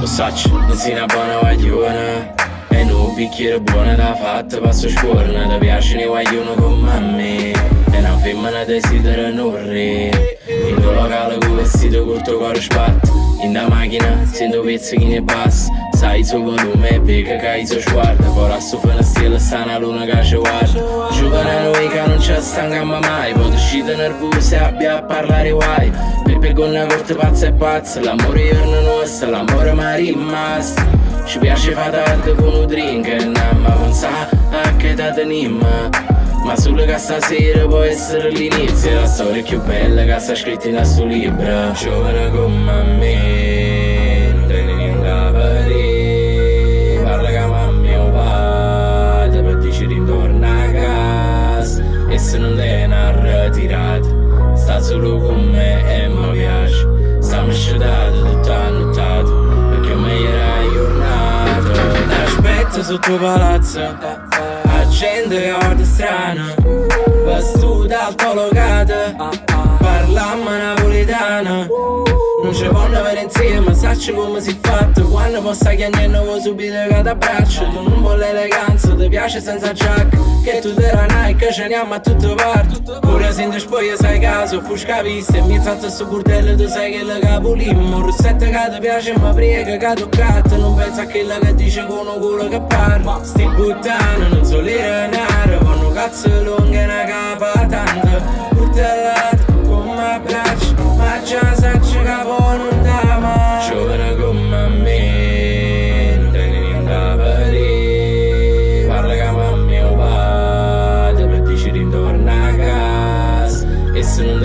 Sacci, non si una buona guagliona e non un bicchiere buono da fatto passo scorna. Ti piace ne guaglione con mammi e una femmina desidera non re. In tuo locale con vestito corto cuore spatto. In da macchina sento pezzichini e bassi. Sai il suo volume e vega che il suo sguardo. Poi a su finestrella sta una luna che ci guarda. Giocano a noi che non ci stanchiamo mai. Poi uscite nervosi e abbia a parlare guai. Per con una corte pazza e pazza. L'amore giorno nostro, l'amore mi è rimasto. Ci piace fare tardi con un drink e non pensa a che età teniamo. Ma solo che stasera può essere l'inizio. La storia più bella che sta scritta in questo libro. Giovane come me, non tieni niente a vedere. Parla che mamma o padre per dici ritorna a casa. E se non te ne ha ritirato, sta solo con me e mi piace. Stiamo sciatati tutta la nottata, perché meglio era giornata. Ti aspetto sotto palazzo, gente che guarda strana, vestuta altolocata, parlammo napoletana. Non ci voglio avere insieme, sacci come si è fatto. Quando possa chiagnare vuoi subito che ti abbraccio. Tu non vuoi l'eleganza, ti piace senza giacca. Che tu te la Nike, ce n'andiamo a tutte parti. Pure se in spoglia sai caso, fusca vista. E mi salta su burtello, tu sai che le capolimmo. Rossetta che ti piace, ma prega che toccato. Non pensa a quella che dice con un culo che parla. Sti puttane, non so renare. Vanno cazzo lunghe e una capa tanta. Burtellate, come abbraccio. Ma già sacci che poi non dà mai. Giovane come me, non tieni niente a vedere. Parla che mamma o padre per dici ritorna a casa. E se non